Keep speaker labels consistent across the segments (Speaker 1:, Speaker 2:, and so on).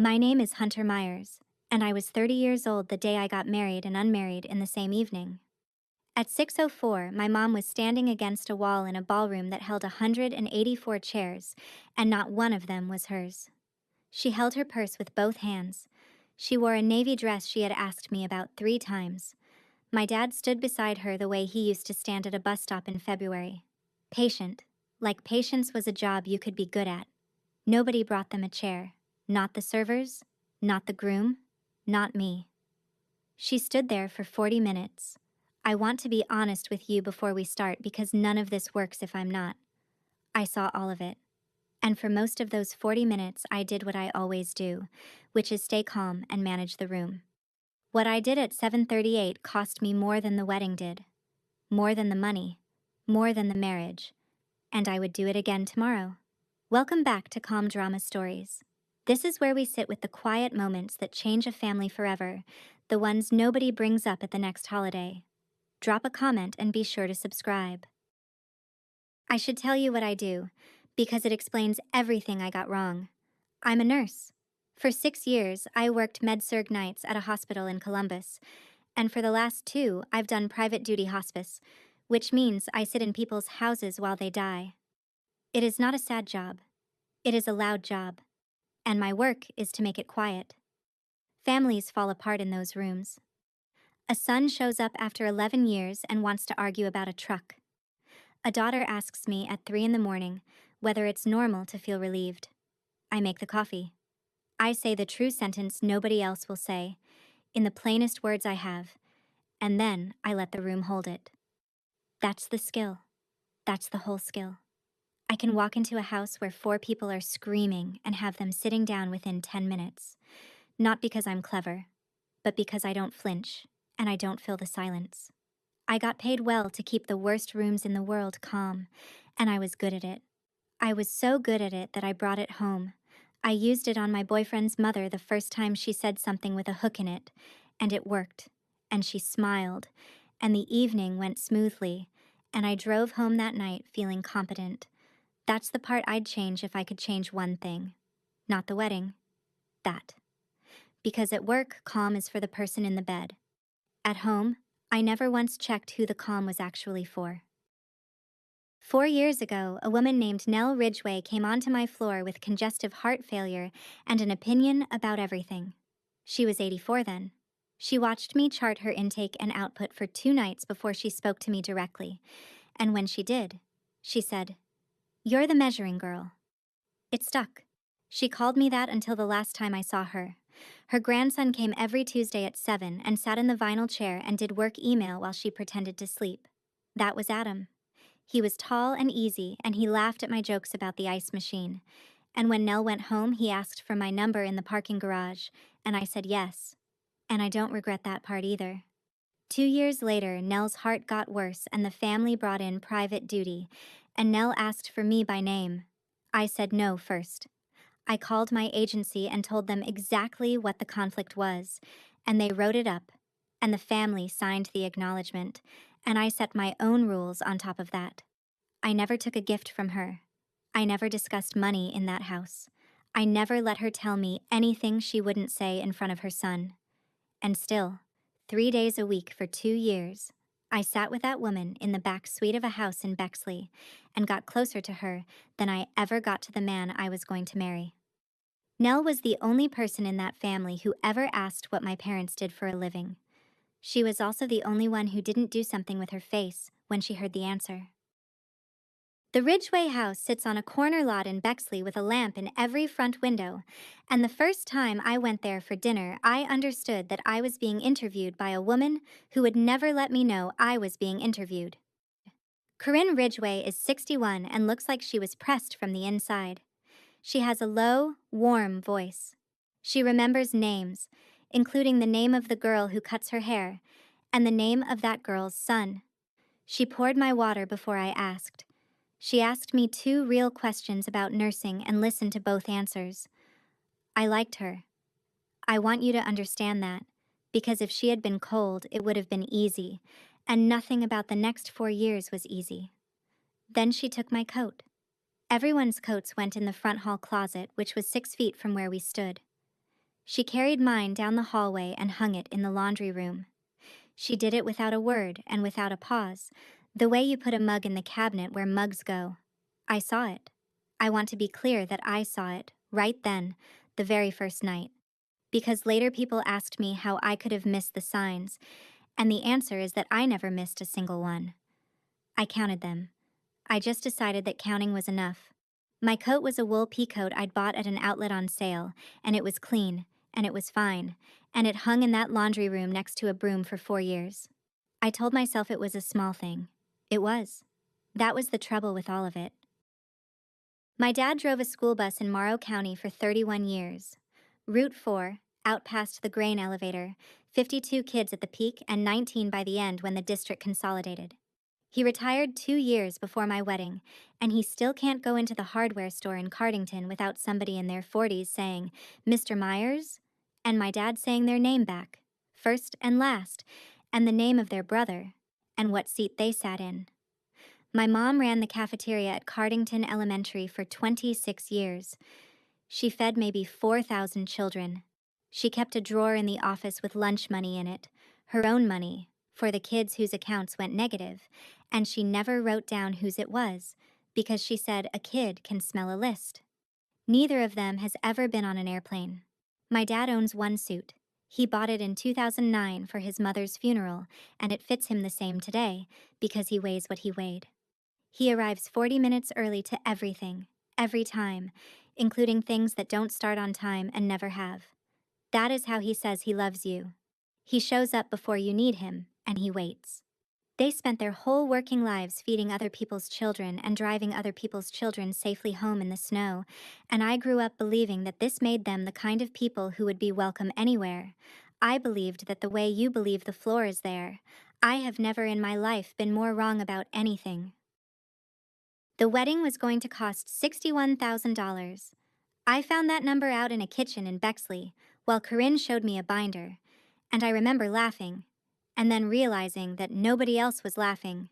Speaker 1: My name is Hunter Meyers, and I was 30 years old the day I got married and unmarried in the same evening. At 6:04, my mom was standing against a wall in a ballroom that held 184 chairs, and not one of them was hers. She held her purse with both hands. She wore a navy dress she had asked me about 3 times. My dad stood beside her the way he used to stand at a bus stop in February. Patient, like patience was a job you could be good at. Nobody brought them a chair. Not the servers, not the groom, not me. She stood there for 40 minutes. I want to be honest with you before we start because none of this works if I'm not. I saw all of it. And for most of those 40 minutes, I did what I always do, which is stay calm and manage the room. What I did at 7:38 cost me more than the wedding did, more than the money, more than the marriage, and I would do it again tomorrow. Welcome back to Calm Drama Stories. This is where we sit with the quiet moments that change a family forever, the ones nobody brings up at the next holiday. Drop a comment and be sure to subscribe. I should tell you what I do, because it explains everything I got wrong. I'm a nurse. For 6 years, I worked med-surg nights at a hospital in Columbus, and for the last 2, I've done private duty hospice, which means I sit in people's houses while they die. It is not a sad job. It is a loud job. And my work is to make it quiet. Families fall apart in those rooms. A son shows up after 11 years and wants to argue about a truck. A daughter asks me at 3 in the morning whether it's normal to feel relieved. I make the coffee. I say the true sentence nobody else will say, in the plainest words I have, and then I let the room hold it. That's the skill. That's the whole skill. I can walk into a house where 4 people are screaming and have them sitting down within 10 minutes. Not because I'm clever, but because I don't flinch, and I don't fill the silence. I got paid well to keep the worst rooms in the world calm, and I was good at it. I was so good at it that I brought it home. I used it on my boyfriend's mother the first time she said something with a hook in it, and it worked, and she smiled, and the evening went smoothly, and I drove home that night feeling competent. That's the part I'd change if I could change one thing. Not the wedding. That. Because at work, calm is for the person in the bed. At home, I never once checked who the calm was actually for. 4 years ago, a woman named Nell Ridgway came onto my floor with congestive heart failure and an opinion about everything. She was 84 then. She watched me chart her intake and output for 2 nights before she spoke to me directly. And when she did, she said, "You're the measuring girl." It stuck. She called me that until the last time I saw her. Her grandson came every Tuesday at 7 and sat in the vinyl chair and did work email while she pretended to sleep. That was Adam. He was tall and easy, and he laughed at my jokes about the ice machine. And when Nell went home, he asked for my number in the parking garage, and I said yes. And I don't regret that part either. 2 years later, Nell's heart got worse and the family brought in private duty, and Nell asked for me by name. I said no first. I called my agency and told them exactly what the conflict was, and they wrote it up, and the family signed the acknowledgement, and I set my own rules on top of that. I never took a gift from her. I never discussed money in that house. I never let her tell me anything she wouldn't say in front of her son. And still, 3 days a week for 2 years, I sat with that woman in the back suite of a house in Bexley and got closer to her than I ever got to the man I was going to marry. Nell was the only person in that family who ever asked what my parents did for a living. She was also the only one who didn't do something with her face when she heard the answer. The Ridgway house sits on a corner lot in Bexley with a lamp in every front window, and the first time I went there for dinner, I understood that I was being interviewed by a woman who would never let me know I was being interviewed. Corinne Ridgway is 61 and looks like she was pressed from the inside. She has a low, warm voice. She remembers names, including the name of the girl who cuts her hair, and the name of that girl's son. She poured my water before I asked. She asked me 2 real questions about nursing and listened to both answers. I liked her. I want you to understand that, because if she had been cold, it would have been easy, and nothing about the next 4 years was easy. Then she took my coat. Everyone's coats went in the front hall closet, which was 6 feet from where we stood. She carried mine down the hallway and hung it in the laundry room. She did it without a word and without a pause, the way you put a mug in the cabinet where mugs go. I saw it. I want to be clear that I saw it, right then, the very first night. Because later people asked me how I could have missed the signs, and the answer is that I never missed a single one. I counted them. I just decided that counting was enough. My coat was a wool peacoat I'd bought at an outlet on sale, and it was clean, and it was fine, and it hung in that laundry room next to a broom for 4 years. I told myself it was a small thing. It was. That was the trouble with all of it. My dad drove a school bus in Morrow County for 31 years. Route 4, out past the grain elevator, 52 kids at the peak and 19 by the end when the district consolidated. He retired 2 years before my wedding, and he still can't go into the hardware store in Cardington without somebody in their 40s saying, "Mr. Myers?" and my dad saying their name back, first and last, and the name of their brother, and what seat they sat in. My mom ran the cafeteria at Cardington Elementary for 26 years. She fed maybe 4,000 children. She kept a drawer in the office with lunch money in it, her own money, for the kids whose accounts went negative, and she never wrote down whose it was, because she said a kid can smell a list. Neither of them has ever been on an airplane. My dad owns one suit. He bought it in 2009 for his mother's funeral, and it fits him the same today, because he weighs what he weighed. He arrives 40 minutes early to everything, every time, including things that don't start on time and never have. That is how he says he loves you. He shows up before you need him, and he waits. They spent their whole working lives feeding other people's children and driving other people's children safely home in the snow, and I grew up believing that this made them the kind of people who would be welcome anywhere. I believed that the way you believe the floor is there. I have never in my life been more wrong about anything. The wedding was going to cost $61,000. I found that number out in a kitchen in Bexley, while Corinne showed me a binder, and I remember laughing, and then realizing that nobody else was laughing.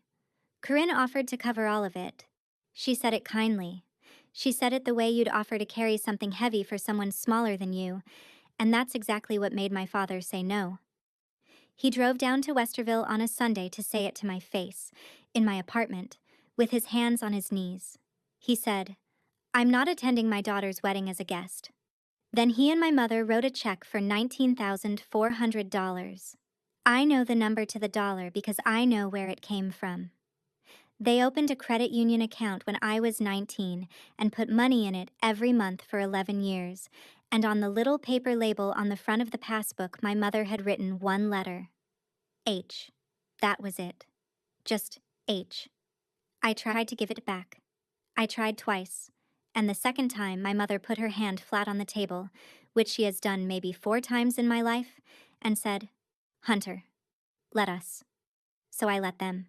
Speaker 1: Corinne offered to cover all of it. She said it kindly. She said it the way you'd offer to carry something heavy for someone smaller than you, and that's exactly what made my father say no. He drove down to Westerville on a Sunday to say it to my face, in my apartment, with his hands on his knees. He said, "I'm not attending my daughter's wedding as a guest." Then he and my mother wrote a check for $19,400. I know the number to the dollar because I know where it came from. They opened a credit union account when I was 19 and put money in it every month for 11 years, and on the little paper label on the front of the passbook my mother had written one letter. H. That was it. Just H. I tried to give it back. I tried twice, and the second time my mother put her hand flat on the table, which she has done maybe 4 times in my life, and said, "Hunter, let us." So I let them.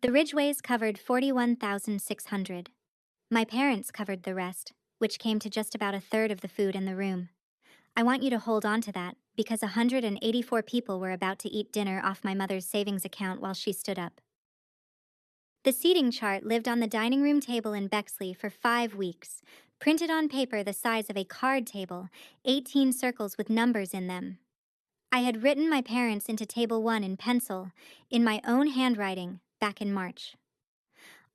Speaker 1: The Ridgeways covered $41,600. My parents covered the rest, which came to just about a third of the food in the room. I want you to hold on to that, because 184 people were about to eat dinner off my mother's savings account while she stood up. The seating chart lived on the dining room table in Bexley for 5 weeks, printed on paper the size of a card table, 18 circles with numbers in them. I had written my parents into Table 1 in pencil, in my own handwriting, back in March.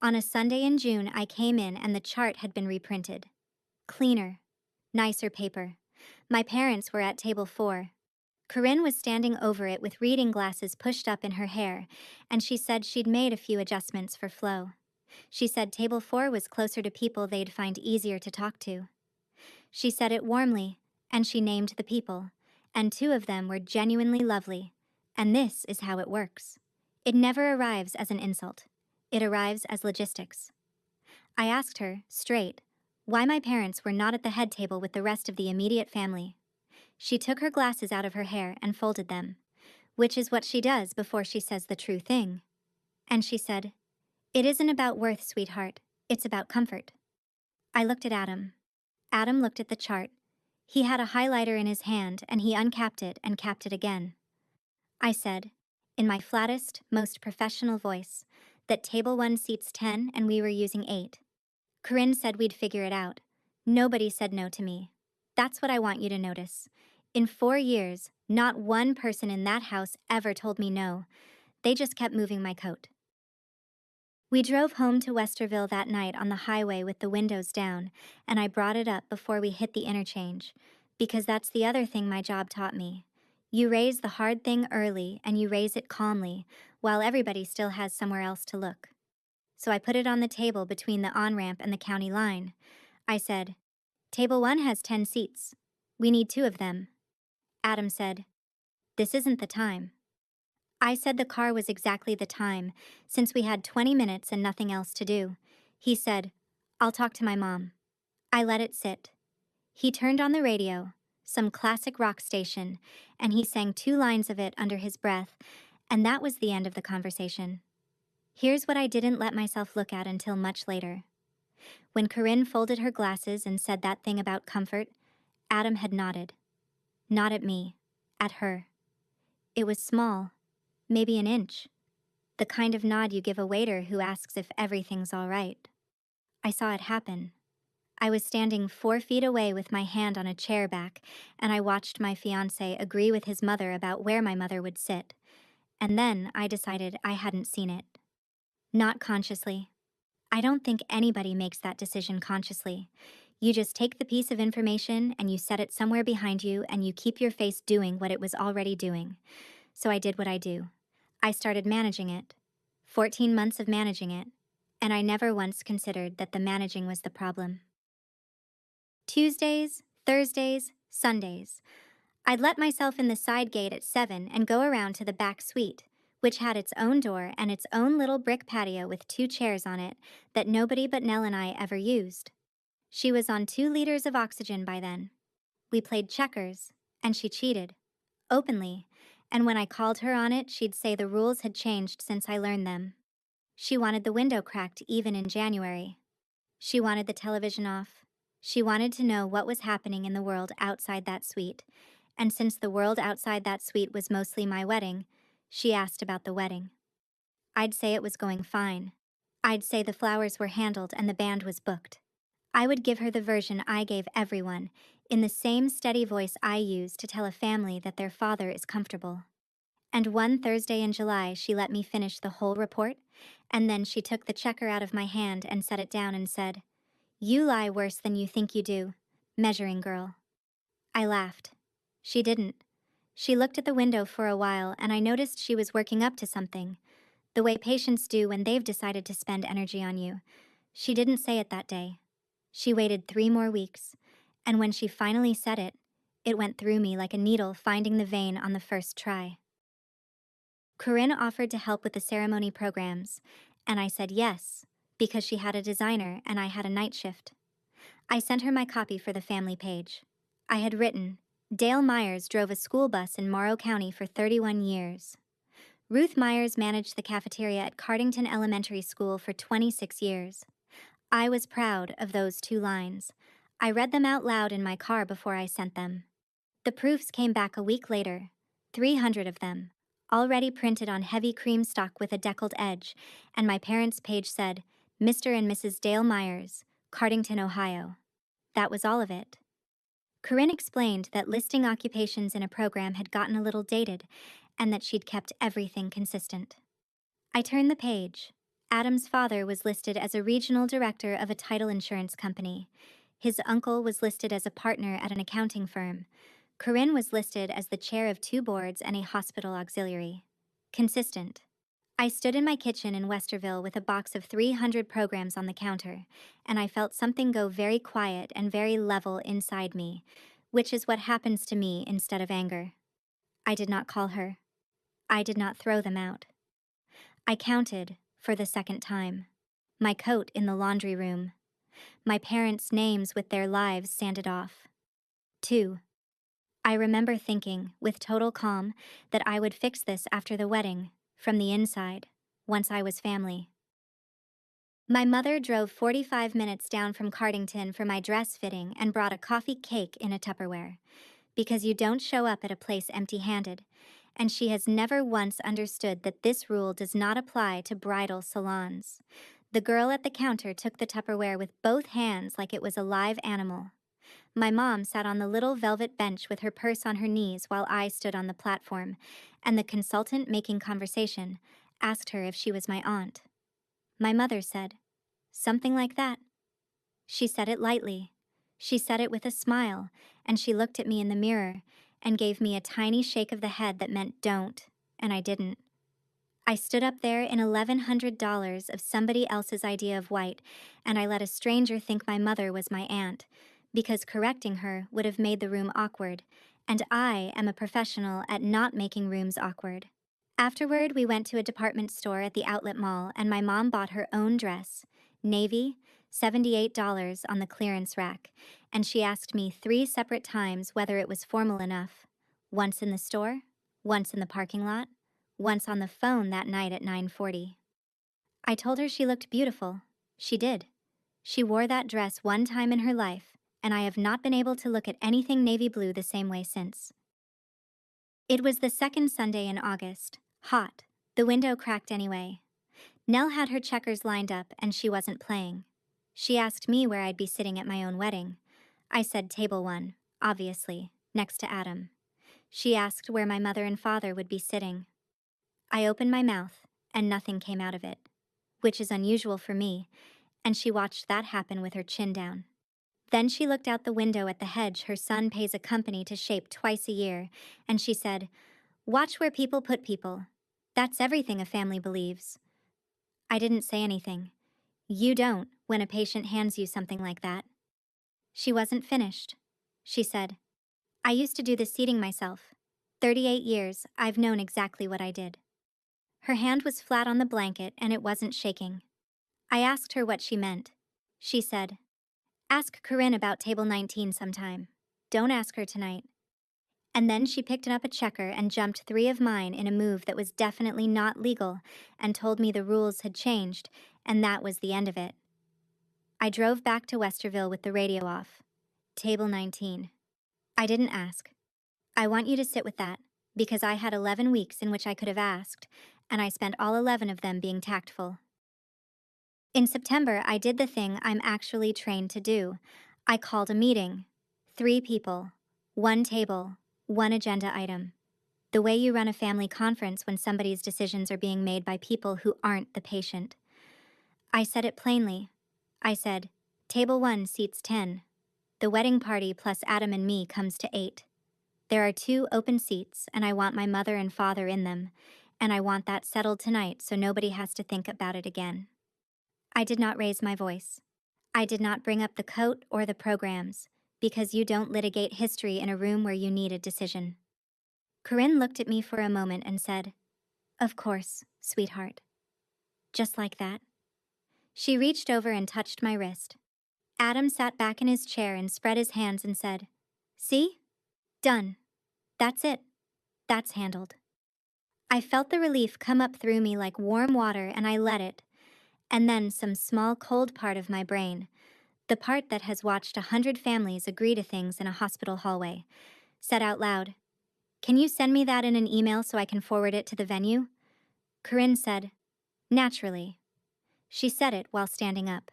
Speaker 1: On a Sunday in June, I came in and the chart had been reprinted. Cleaner, nicer paper. My parents were at Table 4. Corinne was standing over it with reading glasses pushed up in her hair, and she said she'd made a few adjustments for flow. She said Table 4 was closer to people they'd find easier to talk to. She said it warmly, and she named the people, and 2 of them were genuinely lovely. And this is how it works. It never arrives as an insult. It arrives as logistics. I asked her, straight, why my parents were not at the head table with the rest of the immediate family. She took her glasses out of her hair and folded them, which is what she does before she says the true thing. And she said, "It isn't about worth, sweetheart. It's about comfort." I looked at Adam. Adam looked at the chart. He had a highlighter in his hand, and he uncapped it and capped it again. I said, in my flattest, most professional voice, that Table 1 seats 10 and we were using 8. Corinne said we'd figure it out. Nobody said no to me. That's what I want you to notice. In 4 years, not one person in that house ever told me no. They just kept moving my coat. We drove home to Westerville that night on the highway with the windows down, and I brought it up before we hit the interchange, because that's the other thing my job taught me. You raise the hard thing early and you raise it calmly, while everybody still has somewhere else to look. So I put it on the table between the on-ramp and the county line. I said, "Table 1 has 10 seats. We need 2 of them." Adam said, "This isn't the time." I said the car was exactly the time, since we had 20 minutes and nothing else to do. He said, "I'll talk to my mom." I let it sit. He turned on the radio, some classic rock station, and he sang 2 lines of it under his breath, and that was the end of the conversation. Here's what I didn't let myself look at until much later. When Corinne folded her glasses and said that thing about comfort, Adam had nodded. Not at me, at her. It was small, maybe an inch. The kind of nod you give a waiter who asks if everything's all right. I saw it happen. I was standing 4 feet away with my hand on a chair back, and I watched my fiancé agree with his mother about where my mother would sit. And then I decided I hadn't seen it. Not consciously. I don't think anybody makes that decision consciously. You just take the piece of information and you set it somewhere behind you and you keep your face doing what it was already doing. So I did what I do. I started managing it. 14 months of managing it. And I never once considered that the managing was the problem. Tuesdays, Thursdays, Sundays. I'd let myself in the side gate at 7 and go around to the back suite, which had its own door and its own little brick patio with 2 chairs on it that nobody but Nell and I ever used. She was on 2 liters of oxygen by then. We played checkers, and she cheated. Openly, and when I called her on it, she'd say the rules had changed since I learned them. She wanted the window cracked even in January. She wanted the television off. She wanted to know what was happening in the world outside that suite, and since the world outside that suite was mostly my wedding, she asked about the wedding. I'd say it was going fine. I'd say the flowers were handled and the band was booked. I would give her the version I gave everyone, in the same steady voice I use to tell a family that their father is comfortable. And one Thursday in July, she let me finish the whole report, and then she took the checker out of my hand and set it down and said, "You lie worse than you think you do, measuring girl." I laughed. She didn't. She looked at the window for a while, and I noticed she was working up to something, the way patients do when they've decided to spend energy on you. She didn't say it that day. She waited 3 more weeks, and when she finally said it, it went through me like a needle finding the vein on the first try. Corinne offered to help with the ceremony programs, and I said yes, because she had a designer and I had a night shift. I sent her my copy for the family page. I had written, "Dale Myers drove a school bus in Morrow County for 31 years. Ruth Myers managed the cafeteria at Cardington Elementary School for 26 years. I was proud of those 2 lines. I read them out loud in my car before I sent them. The proofs came back a week later, 300 of them, already printed on heavy cream stock with a deckled edge, and my parents' page said, "Mr. and Mrs. Dale Myers, Cardington, Ohio." That was all of it. Corinne explained that listing occupations in a program had gotten a little dated, and that she'd kept everything consistent. I turned the page. Adam's father was listed as a regional director of a title insurance company. His uncle was listed as a partner at an accounting firm. Corinne was listed as the chair of 2 boards and a hospital auxiliary. Consistent. I stood in my kitchen in Westerville with a box of 300 programs on the counter, and I felt something go very quiet and very level inside me, which is what happens to me instead of anger. I did not call her. I did not throw them out. I counted, for the 2nd time. My coat in the laundry room. My parents' names with their lives sanded off. 2. I remember thinking, with total calm, that I would fix this after the wedding, from the inside, once I was family. My mother drove 45 minutes down from Cardington for my dress fitting and brought a coffee cake in a Tupperware, because you don't show up at a place empty-handed, and she has never once understood that this rule does not apply to bridal salons. The girl at the counter took the Tupperware with both hands like it was a live animal. My mom sat on the little velvet bench with her purse on her knees while I stood on the platform, and the consultant making conversation asked her if she was my aunt. My mother said, "Something like that." She said it lightly. She said it with a smile, and she looked at me in the mirror and gave me a tiny shake of the head that meant don't, and I didn't. I stood up there in $1,100 of somebody else's idea of white, and I let a stranger think my mother was my aunt, because correcting her would have made the room awkward, and I am a professional at not making rooms awkward. Afterward, we went to a department store at the outlet mall, and my mom bought her own dress, navy, $78 on the clearance rack, and she asked me 3 separate times whether it was formal enough. Once in the store, once in the parking lot, once on the phone that night at 9:40. I told her she looked beautiful. She did. She wore that dress one time in her life, and I have not been able to look at anything navy blue the same way since. It was the second Sunday in August. Hot. The window cracked anyway. Nell had her checkers lined up and she wasn't playing. She asked me where I'd be sitting at my own wedding. I said table 1, obviously, next to Adam. She asked where my mother and father would be sitting. I opened my mouth, and nothing came out of it, which is unusual for me, and she watched that happen with her chin down. Then she looked out the window at the hedge her son pays a company to shape twice a year, and she said, "Watch where people put people. That's everything a family believes." I didn't say anything. You don't when a patient hands you something like that. She wasn't finished. She said, "I used to do the seating myself. 38 years, I've known exactly what I did." Her hand was flat on the blanket and it wasn't shaking. I asked her what she meant. She said, "Ask Corinne about table 19 sometime. Don't ask her tonight." And then she picked up a checker and jumped 3 of mine in a move that was definitely not legal and told me the rules had changed, and that was the end of it. I drove back to Westerville with the radio off. Table 19. I didn't ask. I want you to sit with that, because I had 11 weeks in which I could have asked, and I spent all 11 of them being tactful. In September, I did the thing I'm actually trained to do. I called a meeting. 3 people. 1 table. 1 agenda item. The way you run a family conference when somebody's decisions are being made by people who aren't the patient. I said it plainly. I said, "Table 1 seats 10. The wedding party plus Adam and me comes to 8. There are 2 open seats, and I want my mother and father in them, and I want that settled tonight so nobody has to think about it again." I did not raise my voice. I did not bring up the coat or the programs, because you don't litigate history in a room where you need a decision. Corinne looked at me for a moment and said, "Of course, sweetheart." Just like that. She reached over and touched my wrist. Adam sat back in his chair and spread his hands and said, "See? Done. That's it. That's handled." I felt the relief come up through me like warm water and I let it. And then some small cold part of my brain, the part that has watched 100 families agree to things in a hospital hallway, said out loud, "Can you send me that in an email so I can forward it to the venue?" Corinne said, "Naturally." She said it while standing up.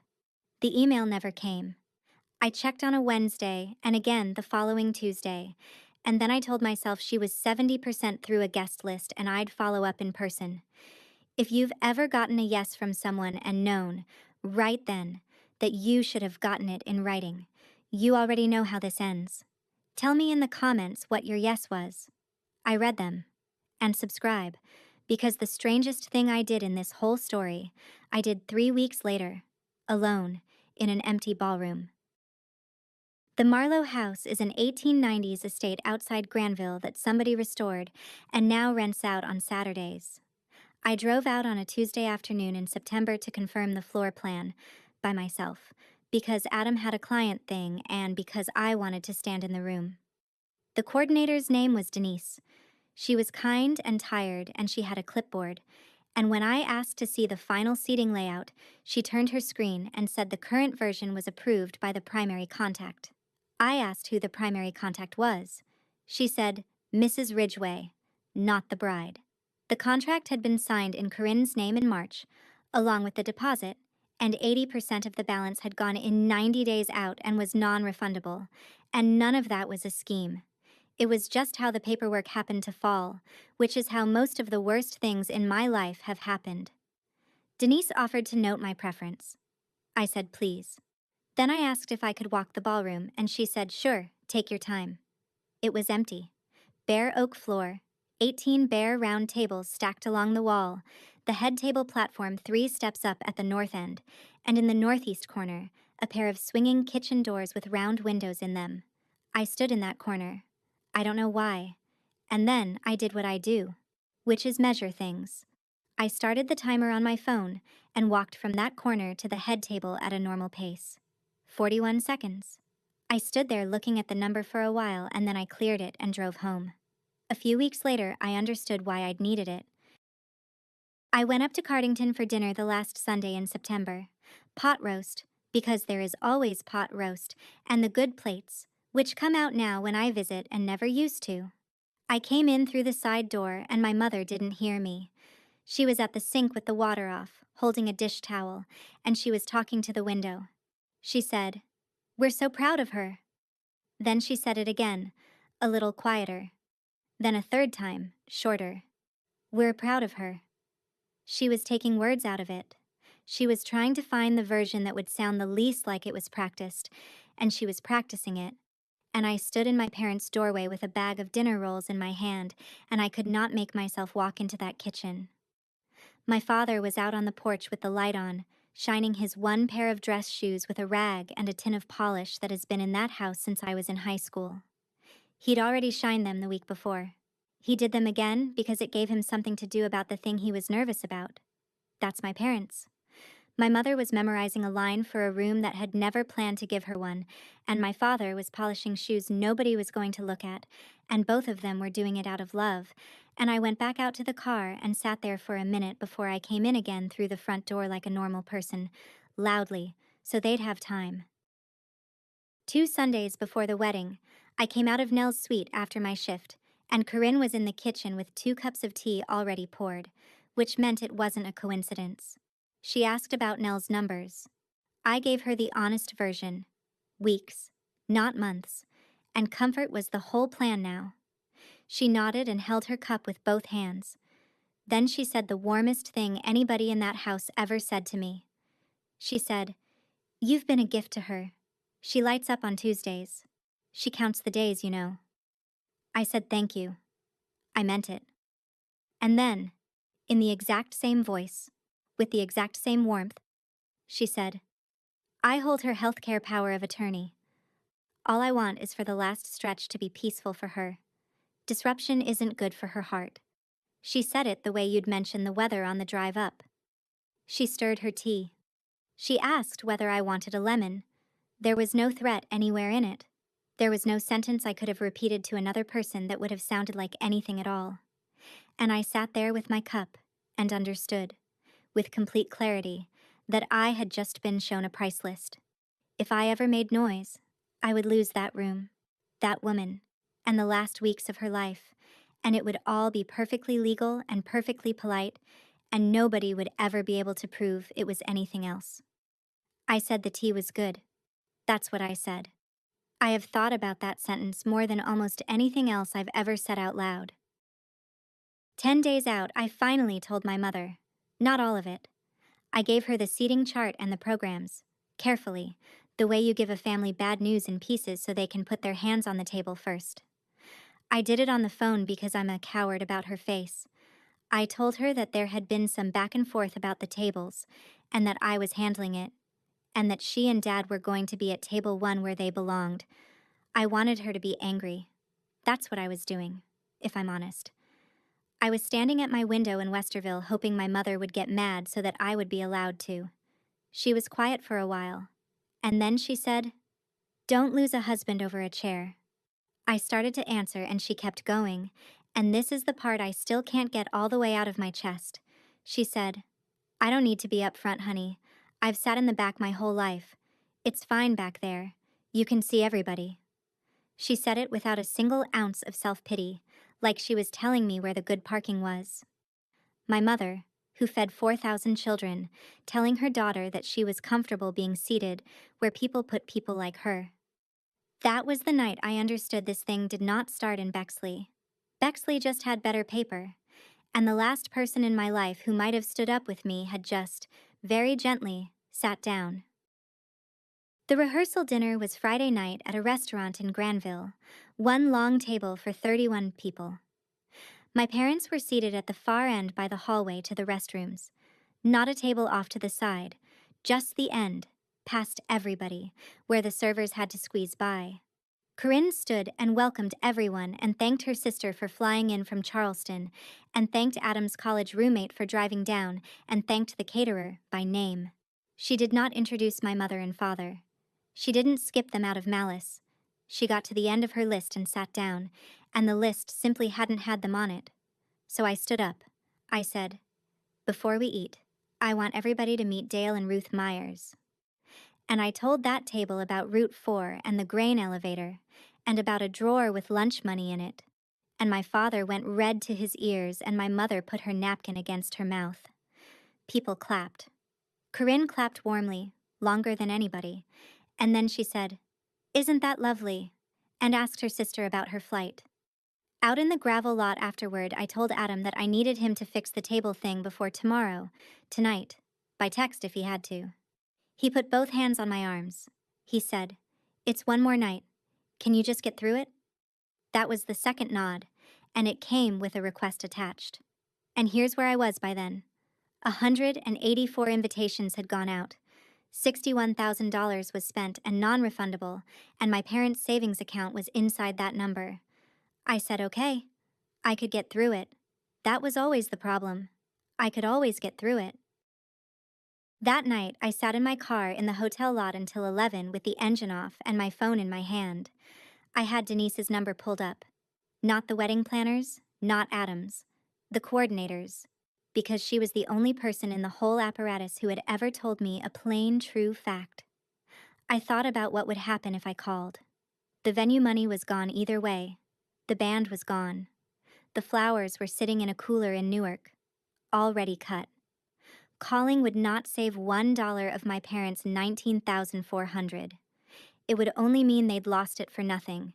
Speaker 1: The email never came. I checked on a Wednesday and again the following Tuesday, and then I told myself she was 70% through a guest list and I'd follow up in person. If you've ever gotten a yes from someone and known, right then, that you should have gotten it in writing, you already know how this ends. Tell me in the comments what your yes was. I read them. And subscribe, because the strangest thing I did in this whole story, I did 3 weeks later, alone, in an empty ballroom. The Marlowe House is an 1890s estate outside Granville that somebody restored and now rents out on Saturdays. I drove out on a Tuesday afternoon in September to confirm the floor plan by myself, because Adam had a client thing and because I wanted to stand in the room. The coordinator's name was Denise. She was kind and tired, and she had a clipboard. And when I asked to see the final seating layout, she turned her screen and said the current version was approved by the primary contact. I asked who the primary contact was. She said, "Mrs. Ridgway, not the bride." The contract had been signed in Corinne's name in March, along with the deposit, and 80% of the balance had gone in 90 days out and was non-refundable, And none of that was a scheme. It was just how the paperwork happened to fall, which is how most of the worst things in my life have happened. Denise offered to note my preference. I said please. Then I asked if I could walk the ballroom, and she said sure, take your time. It was empty. Bare oak floor, 18 bare round tables stacked along the wall, the head table platform 3 steps up at the north end, and in the northeast corner, a pair of swinging kitchen doors with round windows in them. I stood in that corner. I don't know why. And then I did what I do, which is measure things. I started the timer on my phone and walked from that corner to the head table at a normal pace. 41 seconds. I stood there looking at the number for a while, and then I cleared it and drove home. A few weeks later, I understood why I'd needed it. I went up to Cardington for dinner the last Sunday in September. Pot roast, because there is always pot roast, and the good plates, which come out now when I visit and never used to. I came in through the side door, and my mother didn't hear me. She was at the sink with the water off, holding a dish towel, and she was talking to the window. She said, "We're so proud of her." Then she said it again, a little quieter. Then a third time, shorter. "We're proud of her." She was taking words out of it. She was trying to find the version that would sound the least like it was practiced, and she was practicing it. And I stood in my parents' doorway with a bag of dinner rolls in my hand, and I could not make myself walk into that kitchen. My father was out on the porch with the light on, shining his one pair of dress shoes with a rag and a tin of polish that has been in that house since I was in high school. He'd already shined them the week before. He did them again because it gave him something to do about the thing he was nervous about. That's my parents. My mother was memorizing a line for a room that had never planned to give her one, and my father was polishing shoes nobody was going to look at, and both of them were doing it out of love, and I went back out to the car and sat there for a minute before I came in again through the front door like a normal person, loudly, so they'd have time. 2 Sundays before the wedding, I came out of Nell's suite after my shift, and Corinne was in the kitchen with 2 cups of tea already poured, which meant it wasn't a coincidence. She asked about Nell's numbers. I gave her the honest version. Weeks, not months, and comfort was the whole plan now. She nodded and held her cup with both hands. Then she said the warmest thing anybody in that house ever said to me. She said, "You've been a gift to her. She lights up on Tuesdays. She counts the days, you know." I said thank you. I meant it. And then, in the exact same voice, with the exact same warmth, she said, "I hold her healthcare power of attorney. All I want is for the last stretch to be peaceful for her. Disruption isn't good for her heart." She said it the way you'd mention the weather on the drive up. She stirred her tea. She asked whether I wanted a lemon. There was no threat anywhere in it. There was no sentence I could have repeated to another person that would have sounded like anything at all. And I sat there with my cup and understood, with complete clarity, that I had just been shown a price list. If I ever made noise, I would lose that room, that woman, and the last weeks of her life, and it would all be perfectly legal and perfectly polite, and nobody would ever be able to prove it was anything else. I said the tea was good. That's what I said. I have thought about that sentence more than almost anything else I've ever said out loud. 10 days out, I finally told my mother. Not all of it. I gave her the seating chart and the programs, carefully, the way you give a family bad news in pieces so they can put their hands on the table first. I did it on the phone because I'm a coward about her face. I told her that there had been some back and forth about the tables, and that I was handling it, and that she and Dad were going to be at table 1 where they belonged. I wanted her to be angry. That's what I was doing, if I'm honest. I was standing at my window in Westerville hoping my mother would get mad so that I would be allowed to. She was quiet for a while, and then she said, "Don't lose a husband over a chair." I started to answer and she kept going, and this is the part I still can't get all the way out of my chest. She said, "I don't need to be up front, honey. I've sat in the back my whole life. It's fine back there. You can see everybody." She said it without a single ounce of self-pity, like she was telling me where the good parking was. My mother, who fed 4,000 children, telling her daughter that she was comfortable being seated where people put people like her. That was the night I understood this thing did not start in Bexley. Bexley just had better paper, and the last person in my life who might have stood up with me had just, very gently, sat down. The rehearsal dinner was Friday night at a restaurant in Granville, one long table for 31 people. My parents were seated at the far end by the hallway to the restrooms. Not a table off to the side, just the end, past everybody, where the servers had to squeeze by. Corinne stood and welcomed everyone and thanked her sister for flying in from Charleston, and thanked Adam's college roommate for driving down, and thanked the caterer by name. She did not introduce my mother and father. She didn't skip them out of malice. She got to the end of her list and sat down, and the list simply hadn't had them on it. So I stood up. I said, "Before we eat, I want everybody to meet Dale and Ruth Meyers." And I told that table about Route 4 and the grain elevator, and about a drawer with lunch money in it. And my father went red to his ears, and my mother put her napkin against her mouth. People clapped. Corinne clapped warmly, longer than anybody, and then she said, "Isn't that lovely?" and asked her sister about her flight. Out in the gravel lot afterward, I told Adam that I needed him to fix the table thing before tomorrow, tonight, by text if he had to. He put both hands on my arms. He said, "It's one more night. Can you just get through it?" That was the second nod, and it came with a request attached. And here's where I was by then. 184 invitations had gone out. $61,000 was spent and non-refundable, and my parents' savings account was inside that number. I said okay. I could get through it. That was always the problem. I could always get through it. That night, I sat in my car in the hotel lot until 11 with the engine off and my phone in my hand. I had Denise's number pulled up. Not the wedding planners, not Adam's. The coordinators. Because she was the only person in the whole apparatus who had ever told me a plain, true fact. I thought about what would happen if I called. The venue money was gone either way. The band was gone. The flowers were sitting in a cooler in Newark, already cut. Calling would not save $1 of my parents' $19,400. It would only mean they'd lost it for nothing,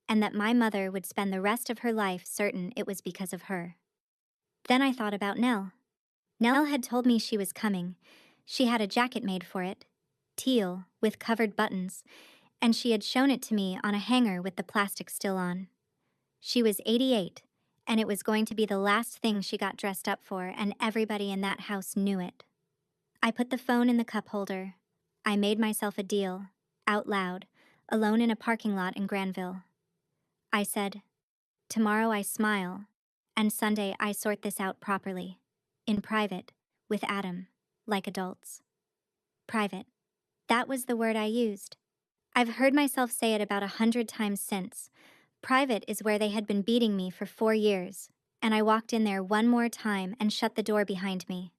Speaker 1: and that my mother would spend the rest of her life certain it was because of her. Then I thought about Nell. Nell had told me she was coming. She had a jacket made for it, teal, with covered buttons, and she had shown it to me on a hanger with the plastic still on. She was 88, and it was going to be the last thing she got dressed up for, and everybody in that house knew it. I put the phone in the cup holder. I made myself a deal, out loud, alone in a parking lot in Granville. I said, "Tomorrow I smile, and Sunday I sort this out properly, in private, with Adam, like adults." Private. That was the word I used. I've heard myself say it about 100 times since. Private is where they had been beating me for 4 years, and I walked in there one more time and shut the door behind me.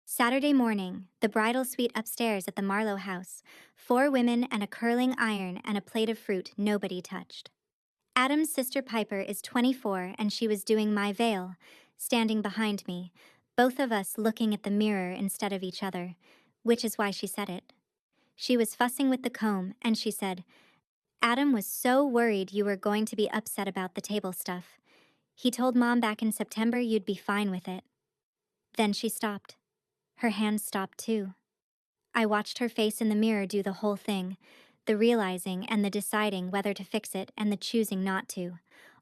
Speaker 1: Saturday morning, the bridal suite upstairs at the Marlowe house, 4 women and a curling iron and a plate of fruit nobody touched. Adam's sister Piper is 24 and she was doing my veil, standing behind me, both of us looking at the mirror instead of each other, which is why she said it. She was fussing with the comb and she said, "Adam was so worried you were going to be upset about the table stuff. He told Mom back in September you'd be fine with it." Then she stopped. Her hands stopped too. I watched her face in the mirror do the whole thing, the realizing and the deciding whether to fix it and the choosing not to,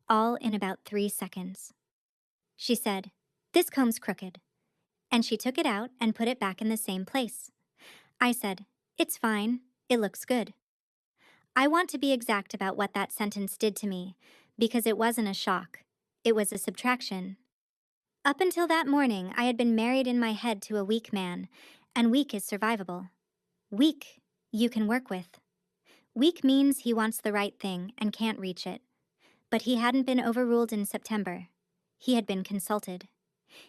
Speaker 1: all in about 3 seconds. She said, "This comb's crooked." And she took it out and put it back in the same place. I said, "It's fine. It looks good." I want to be exact about what that sentence did to me, because it wasn't a shock. It was a subtraction. Up until that morning, I had been married in my head to a weak man, and weak is survivable. Weak, you can work with. Weak means he wants the right thing and can't reach it. But he hadn't been overruled in September. He had been consulted.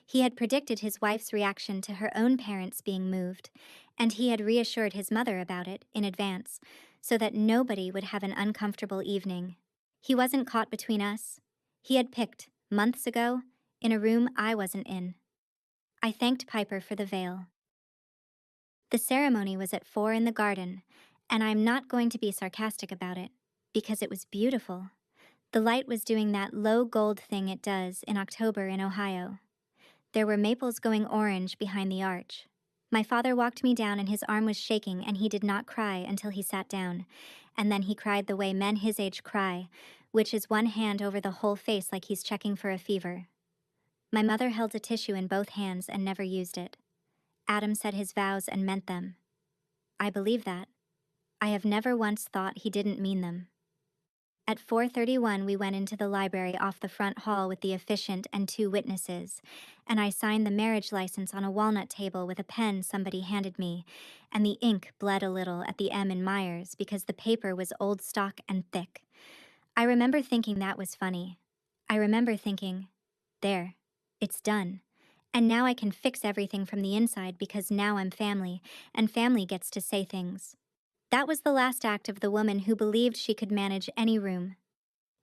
Speaker 1: He had predicted his wife's reaction to her own parents being moved, and he had reassured his mother about it in advance, so that nobody would have an uncomfortable evening. He wasn't caught between us. He had picked, months ago, in a room I wasn't in. I thanked Piper for the veil. The ceremony was at 4 in the garden, And I'm not going to be sarcastic about it, because it was beautiful. The light was doing that low gold thing it does in October in Ohio. There were maples going orange behind the arch. My father walked me down and his arm was shaking and he did not cry until he sat down. And then he cried the way men his age cry, which is one hand over the whole face like he's checking for a fever. My mother held a tissue in both hands and never used it. Adam said his vows and meant them. I believe that. I have never once thought he didn't mean them. At 4:31 we went into the library off the front hall with the officiant and 2 witnesses, and I signed the marriage license on a walnut table with a pen somebody handed me, and the ink bled a little at the M in Meyers because the paper was old stock and thick. I remember thinking that was funny. I remember thinking, there, it's done. And now I can fix everything from the inside because now I'm family, and family gets to say things. That was the last act of the woman who believed she could manage any room.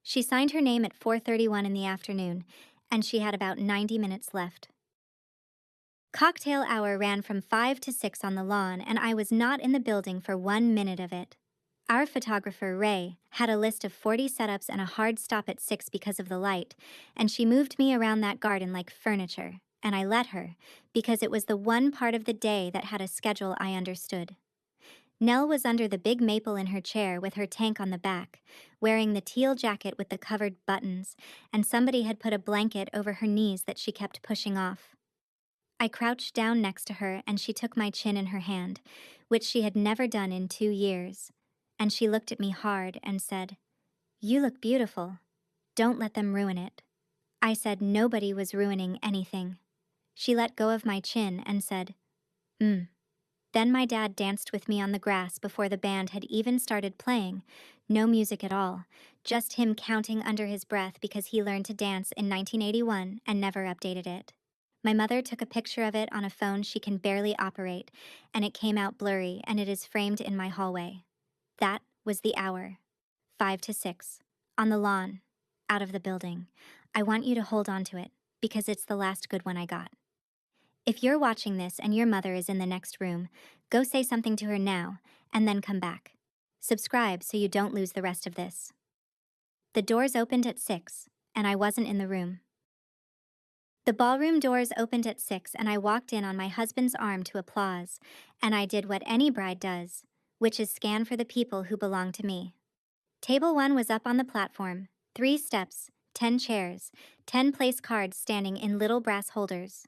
Speaker 1: She signed her name at 4:31 in the afternoon, and she had about 90 minutes left. Cocktail hour ran from 5 to 6 on the lawn, and I was not in the building for 1 minute of it. Our photographer, Ray, had a list of 40 setups and a hard stop at 6 because of the light, and she moved me around that garden like furniture, and I let her, because it was the one part of the day that had a schedule I understood. Nell was under the big maple in her chair with her tank on the back, wearing the teal jacket with the covered buttons, and somebody had put a blanket over her knees that she kept pushing off. I crouched down next to her and she took my chin in her hand, which she had never done in 2 years, and she looked at me hard and said, "You look beautiful. Don't let them ruin it." I said nobody was ruining anything. She let go of my chin and said, Then my dad danced with me on the grass before the band had even started playing. No music at all, just him counting under his breath because he learned to dance in 1981 and never updated it. My mother took a picture of it on a phone she can barely operate, and it came out blurry and it is framed in my hallway. That was the hour. 5 to 6. On the lawn. Out of the building. I want you to hold on to it, because it's the last good one I got. If you're watching this and your mother is in the next room, go say something to her now, and then come back. Subscribe so you don't lose the rest of this. The doors opened at 6, and I wasn't in the room. The ballroom doors opened at 6, and I walked in on my husband's arm to applause, and I did what any bride does, which is scan for the people who belong to me. Table 1 was up on the platform, 3 steps, 10 chairs, 10 place cards standing in little brass holders.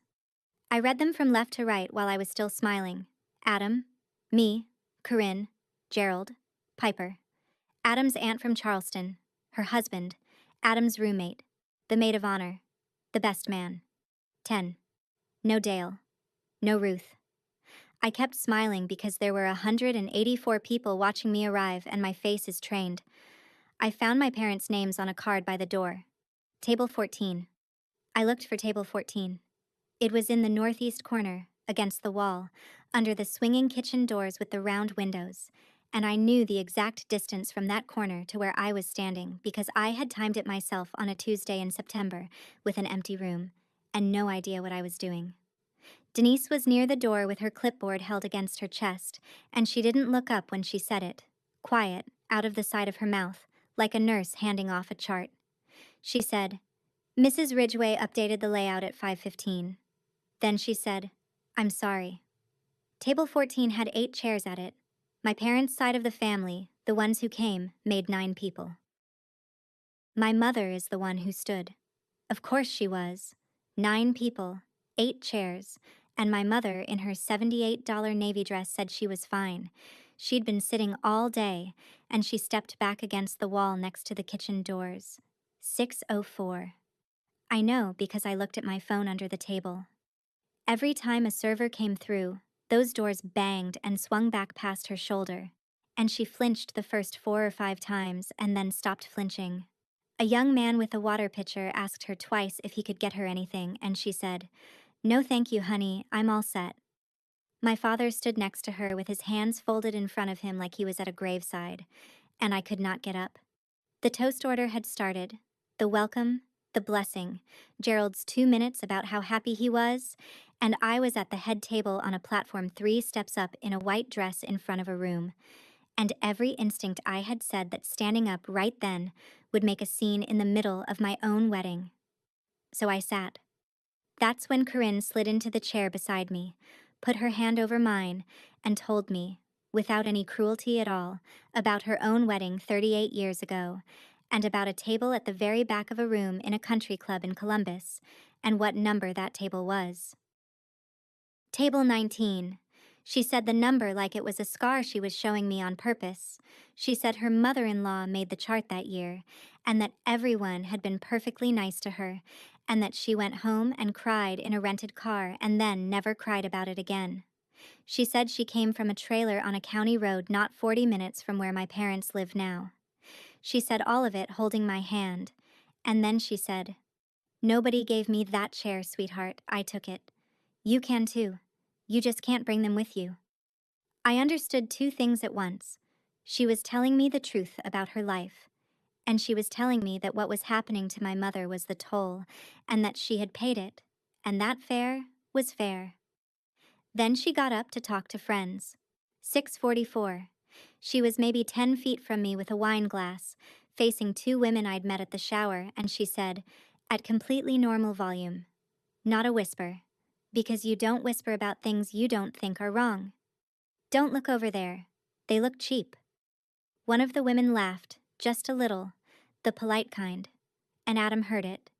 Speaker 1: I read them from left to right while I was still smiling. Adam, me, Corinne, Gerald, Piper. Adam's aunt from Charleston, her husband, Adam's roommate, the maid of honor, the best man. 10. No Dale. No Ruth. I kept smiling because there were 184 people watching me arrive and my face is trained. I found my parents' names on a card by the door. Table 14. I looked for table 14. It was in the northeast corner, against the wall, under the swinging kitchen doors with the round windows, and I knew the exact distance from that corner to where I was standing because I had timed it myself on a Tuesday in September with an empty room, and no idea what I was doing. Denise was near the door with her clipboard held against her chest, and she didn't look up when she said it, quiet, out of the side of her mouth, like a nurse handing off a chart. She said, "Mrs. Ridgway updated the layout at 5:15. Then she said, "I'm sorry." Table 14 had 8 chairs at it. My parents' side of the family, the ones who came, made 9 people. My mother is the one who stood. Of course she was. 9 people, 8 chairs, and my mother in her $78 navy dress said she was fine. She'd been sitting all day, and she stepped back against the wall next to the kitchen doors. 6:04. I know because I looked at my phone under the table. Every time a server came through, those doors banged and swung back past her shoulder, and she flinched the first 4 or 5 times and then stopped flinching. A young man with a water pitcher asked her twice if he could get her anything, and she said, "No thank you, honey, I'm all set." My father stood next to her with his hands folded in front of him like he was at a graveside, and I could not get up. The toast order had started, the welcome, the blessing, Gerald's 2 minutes about how happy he was, and I was at the head table on a platform 3 steps up in a white dress in front of a room. and every instinct I had said that standing up right then would make a scene in the middle of my own wedding. So I sat. That's when Corinne slid into the chair beside me, put her hand over mine, and told me, without any cruelty at all, about her own wedding 38 years ago, and about a table at the very back of a room in a country club in Columbus, and what number that table was. Table 19. She said the number like it was a scar she was showing me on purpose. She said her mother-in-law made the chart that year, and that everyone had been perfectly nice to her, and that she went home and cried in a rented car and then never cried about it again. She said she came from a trailer on a county road not 40 minutes from where my parents live now. She said all of it holding my hand, and then she said, "Nobody gave me that chair, sweetheart. I took it. You can too. You just can't bring them with you." I understood two things at once. She was telling me the truth about her life, and she was telling me that what was happening to my mother was the toll, and that she had paid it, and that fare was fair. Then she got up to talk to friends. 6:44. She was maybe 10 feet from me with a wine glass, facing two women I'd met at the shower, and she said, at completely normal volume, "Not a whisper, because you don't whisper about things you don't think are wrong. Don't look over there. They look cheap." One of the women laughed, just a little, the polite kind, and Adam heard it.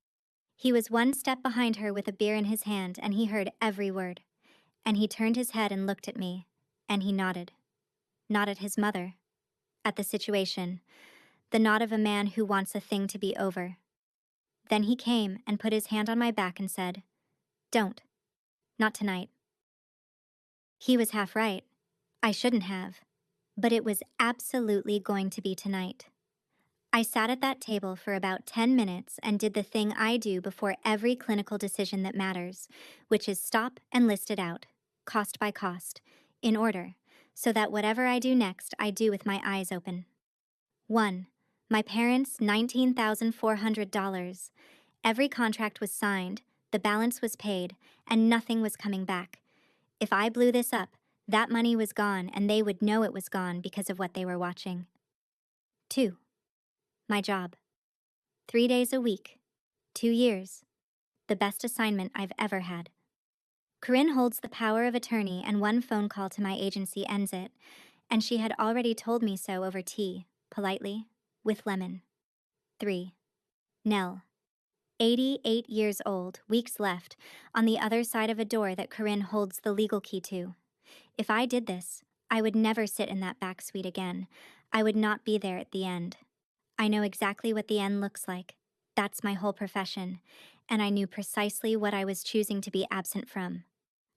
Speaker 1: He was one step behind her with a beer in his hand, and he heard every word. And he turned his head and looked at me, and he nodded. Not at his mother. At the situation. The nod of a man who wants a thing to be over. Then he came and put his hand on my back and said, "Don't. Not tonight." He was half right. I shouldn't have. But it was absolutely going to be tonight. I sat at that table for about 10 minutes and did the thing I do before every clinical decision that matters, which is stop and list it out, cost by cost, in order, so that whatever I do next, I do with my eyes open. 1. My parents' $19,400. Every contract was signed, the balance was paid, and nothing was coming back. If I blew this up, that money was gone, and they would know it was gone because of what they were watching. 2. My job. 3 days a week. 2 years. The best assignment I've ever had. Corinne holds the power of attorney, and one phone call to my agency ends it, and she had already told me so over tea, politely, with lemon. 3. Nell. 88 years old, weeks left, on the other side of a door that Corinne holds the legal key to. If I did this, I would never sit in that back suite again. I would not be there at the end. I know exactly what the end looks like. That's my whole profession, and I knew precisely what I was choosing to be absent from.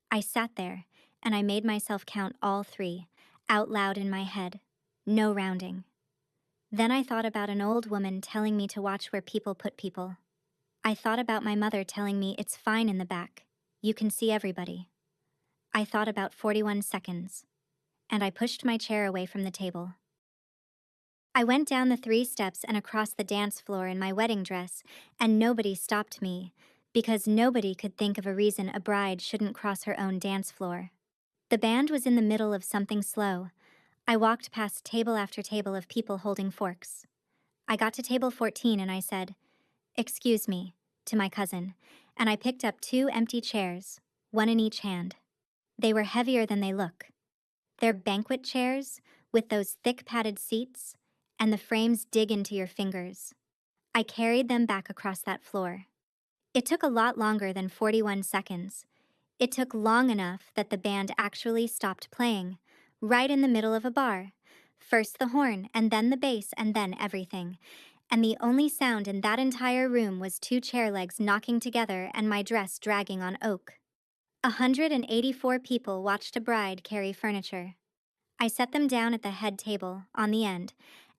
Speaker 1: I sat there, and I made myself count all 3, out loud in my head. No rounding. Then I thought about an old woman telling me to watch where people put people. I thought about my mother telling me it's fine in the back. You can see everybody. I thought about 41 seconds, and I pushed my chair away from the table. I went down the 3 steps and across the dance floor in my wedding dress, and nobody stopped me, because nobody could think of a reason a bride shouldn't cross her own dance floor. The band was in the middle of something slow. I walked past table after table of people holding forks. I got to table 14 and I said, "Excuse me," to my cousin, and I picked up 2 empty chairs, one in each hand. They were heavier than they look. They're banquet chairs, with those thick padded seats, and the frames dig into your fingers. I carried them back across that floor. It took a lot longer than 41 seconds. It took long enough that the band actually stopped playing, right in the middle of a bar. First the horn, and then the bass, and then everything. And the only sound in that entire room was 2 chair legs knocking together and my dress dragging on oak. 184 people watched a bride carry furniture. I set them down at the head table, on the end,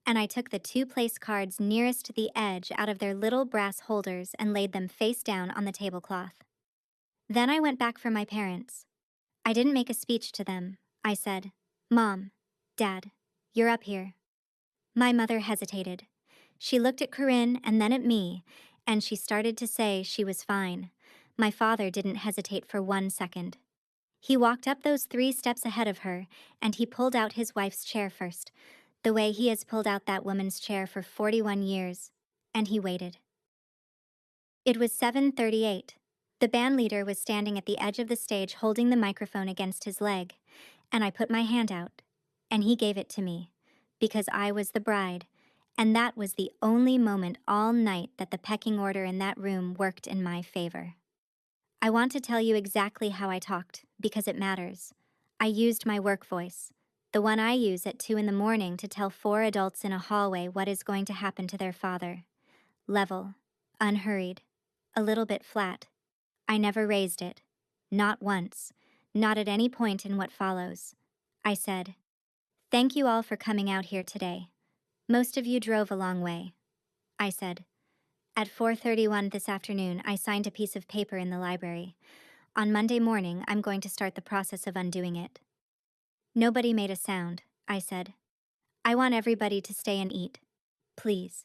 Speaker 1: and I took the 2 place cards nearest the edge out of their little brass holders and laid them face down on the tablecloth. Then I went back for my parents. I didn't make a speech to them. I said, "Mom, Dad, you're up here." My mother hesitated. She looked at Corinne and then at me, and she started to say she was fine. My father didn't hesitate for 1 second. He walked up those 3 steps ahead of her, and he pulled out his wife's chair first, the way he has pulled out that woman's chair for 41 years. And he waited. It was 7:38. The band leader was standing at the edge of the stage holding the microphone against his leg, and I put my hand out, and he gave it to me, because I was the bride, and that was the only moment all night that the pecking order in that room worked in my favor. I want to tell you exactly how I talked, because it matters. I used my work voice, the one I use at 2 in the morning to tell 4 adults in a hallway what is going to happen to their father. Level, unhurried, a little bit flat. I never raised it. Not once. Not at any point in what follows. I said, "Thank you all for coming out here today. Most of you drove a long way." I said, "At 4:31 this afternoon, I signed a piece of paper in the library. On Monday morning, I'm going to start the process of undoing it." Nobody made a sound. I said, "I want everybody to stay and eat. Please."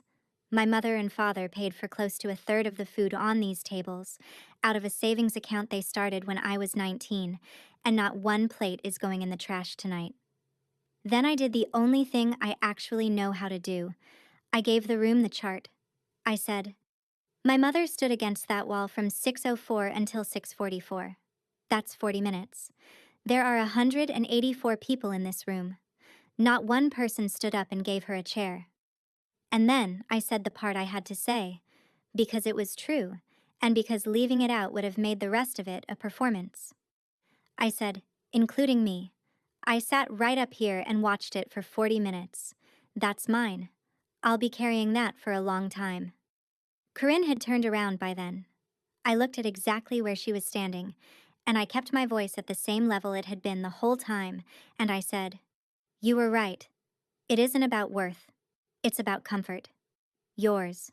Speaker 1: My mother and father paid for close to a third of the food on these tables, out of a savings account they started when I was 19, and not one plate is going in the trash tonight. Then I did the only thing I actually know how to do. I gave the room the chart. I said, "My mother stood against that wall from 6:04 until 6:44. That's 40 minutes. There are 184 people in this room. Not one person stood up and gave her a chair." And then I said the part I had to say, because it was true, and because leaving it out would have made the rest of it a performance. I said, "Including me. I sat right up here and watched it for 40 minutes. That's mine. I'll be carrying that for a long time." Corinne had turned around by then. I looked at exactly where she was standing, and I kept my voice at the same level it had been the whole time, and I said, "You were right. It isn't about worth. It's about comfort. Yours."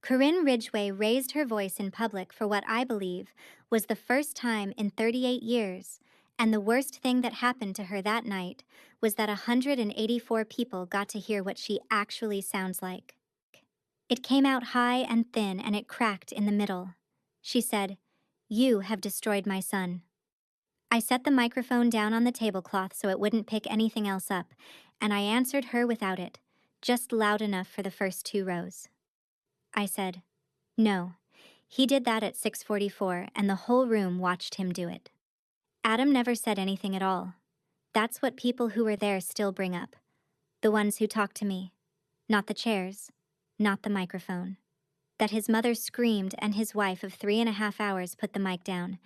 Speaker 1: Corinne Ridgway raised her voice in public for what I believe was the first time in 38 years, and the worst thing that happened to her that night was that 184 people got to hear what she actually sounds like. It came out high and thin, and it cracked in the middle. She said, "You have destroyed my son." I set the microphone down on the tablecloth so it wouldn't pick anything else up, and I answered her without it, just loud enough for the first 2 rows. I said, "No, he did that at 6:44, and the whole room watched him do it." Adam never said anything at all. That's what people who were there still bring up. The ones who talk to me. Not the chairs. Not the microphone. That his mother screamed and his wife of 3.5 hours put the mic down,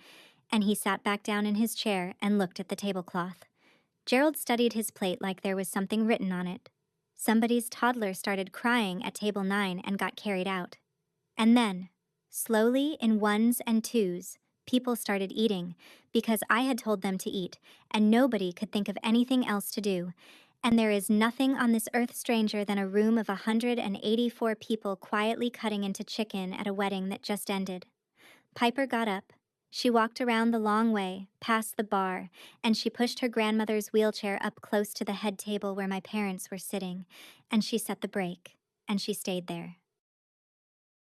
Speaker 1: and he sat back down in his chair and looked at the tablecloth. Gerald studied his plate like there was something written on it. Somebody's toddler started crying at table 9 and got carried out. And then, slowly in 1s and 2s, people started eating, because I had told them to eat, and nobody could think of anything else to do. And there is nothing on this earth stranger than a room of 184 people quietly cutting into chicken at a wedding that just ended. Piper got up. She walked around the long way, past the bar, and she pushed her grandmother's wheelchair up close to the head table where my parents were sitting, and she set the brake, and she stayed there.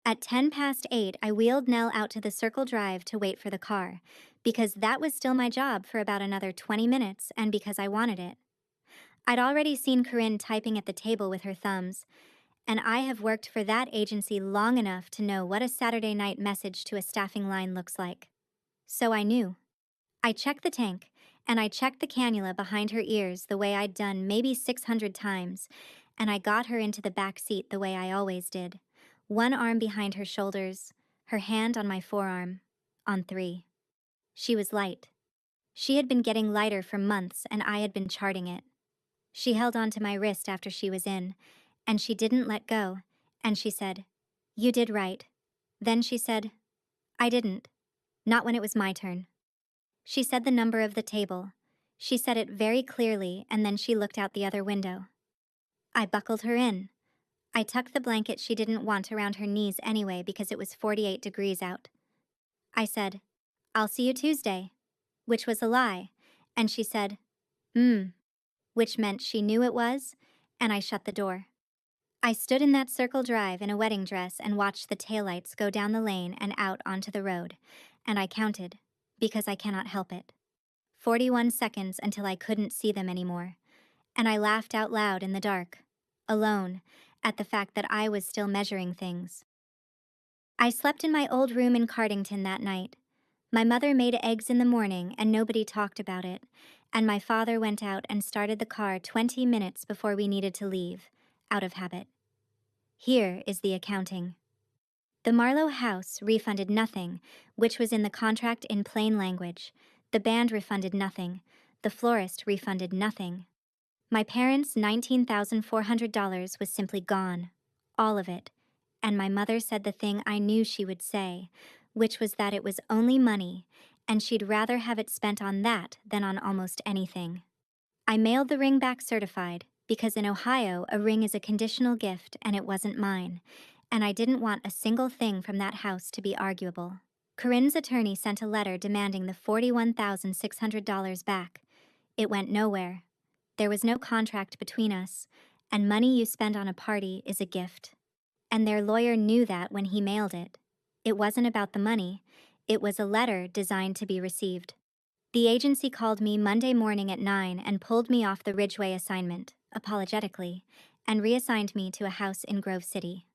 Speaker 1: At 8:10, I wheeled Nell out to the Circle Drive to wait for the car, because that was still my job for about another 20 minutes, and because I wanted it. I'd already seen Corinne typing at the table with her thumbs, and I have worked for that agency long enough to know what a Saturday night message to a staffing line looks like. So I knew. I checked the tank, and I checked the cannula behind her ears the way I'd done maybe 600 times, and I got her into the back seat the way I always did. One arm behind her shoulders, her hand on my forearm, on 3. She was light. She had been getting lighter for months, and I had been charting it. She held onto my wrist after she was in, and she didn't let go, and she said, "You did right." Then she said, "I didn't. Not when it was my turn." She said the number of the table. She said it very clearly, and then she looked out the other window. I buckled her in. I tucked the blanket she didn't want around her knees anyway because it was 48 degrees out. I said, "I'll see you Tuesday," which was a lie, and she said, which meant she knew it was, and I shut the door. I stood in that Circle Drive in a wedding dress and watched the taillights go down the lane and out onto the road, and I counted, because I cannot help it. 41 seconds until I couldn't see them anymore, and I laughed out loud in the dark, alone, at the fact that I was still measuring things. I slept in my old room in Cardington that night. My mother made eggs in the morning and nobody talked about it, and my father went out and started the car 20 minutes before we needed to leave, out of habit. Here is the accounting. The Marlowe house refunded nothing, which was in the contract in plain language. The band refunded nothing. The florist refunded nothing. My parents' $19,400 was simply gone. All of it. And my mother said the thing I knew she would say, which was that it was only money, and she'd rather have it spent on that than on almost anything. I mailed the ring back certified, because in Ohio, a ring is a conditional gift and it wasn't mine, and I didn't want a single thing from that house to be arguable. Corinne's attorney sent a letter demanding the $41,600 back. It went nowhere. There was no contract between us, and money you spend on a party is a gift. And their lawyer knew that when he mailed it. It wasn't about the money, it was a letter designed to be received. The agency called me Monday morning at 9 and pulled me off the Ridgeway assignment, apologetically, and reassigned me to a house in Grove City.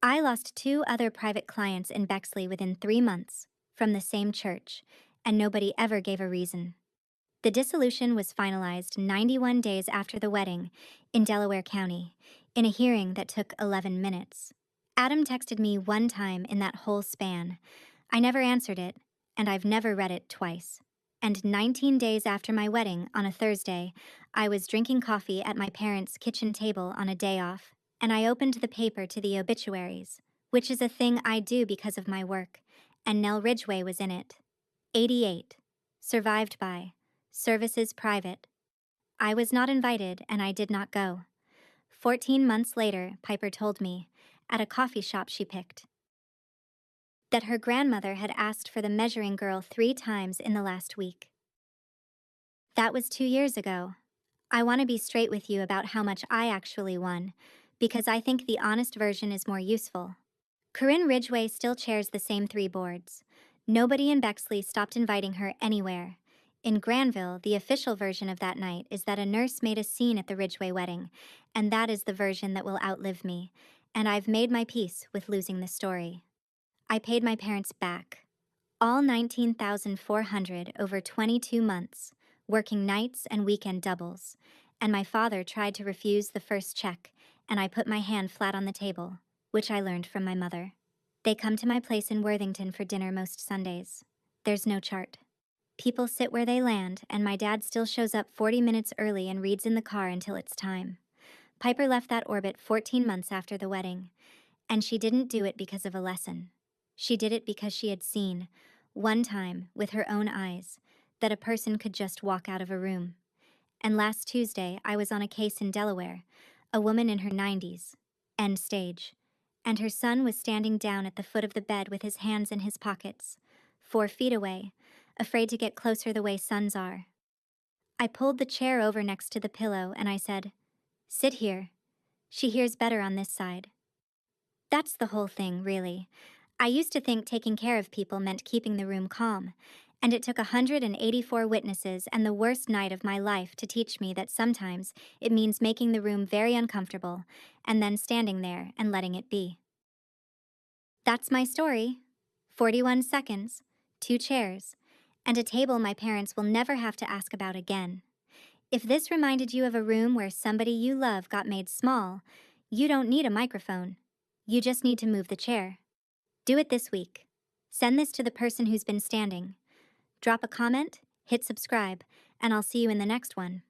Speaker 1: I lost 2 other private clients in Bexley within 3 months, from the same church, and nobody ever gave a reason. The dissolution was finalized 91 days after the wedding in Delaware County, in a hearing that took 11 minutes. Adam texted me one time in that whole span. I never answered it, and I've never read it twice. And 19 days after my wedding, on a Thursday, I was drinking coffee at my parents' kitchen table on a day off, and I opened the paper to the obituaries, which is a thing I do because of my work, and Nell Ridgway was in it. 88. Survived by. Services private. I was not invited, and I did not go. 14 months later, Piper told me, at a coffee shop she picked, that her grandmother had asked for the measuring girl 3 times in the last week. That was 2 years ago. I want to be straight with you about how much I actually won, because I think the honest version is more useful. Corinne Ridgway still chairs the same 3 boards. Nobody in Bexley stopped inviting her anywhere. In Granville, the official version of that night is that a nurse made a scene at the Ridgway wedding, and that is the version that will outlive me, and I've made my peace with losing the story. I paid my parents back. All $19,400 over 22 months, working nights and weekend doubles, and my father tried to refuse the first check, and I put my hand flat on the table, which I learned from my mother. They come to my place in Worthington for dinner most Sundays. There's no chart. People sit where they land, and my dad still shows up 40 minutes early and reads in the car until it's time. Piper left that orbit 14 months after the wedding, and she didn't do it because of a lesson. She did it because she had seen, one time, with her own eyes, that a person could just walk out of a room. And last Tuesday, I was on a case in Delaware, a woman in her 90s, end stage, and her son was standing down at the foot of the bed with his hands in his pockets, 4 feet away, afraid to get closer the way sons are. I pulled the chair over next to the pillow and I said, "Sit here. She hears better on this side." That's the whole thing, really. I used to think taking care of people meant keeping the room calm, and it took 184 witnesses and the worst night of my life to teach me that sometimes it means making the room very uncomfortable and then standing there and letting it be. That's my story. 41 seconds, 2 chairs, and a table my parents will never have to ask about again. If this reminded you of a room where somebody you love got made small, you don't need a microphone. You just need to move the chair. Do it this week. Send this to the person who's been standing. Drop a comment, hit subscribe, and I'll see you in the next one.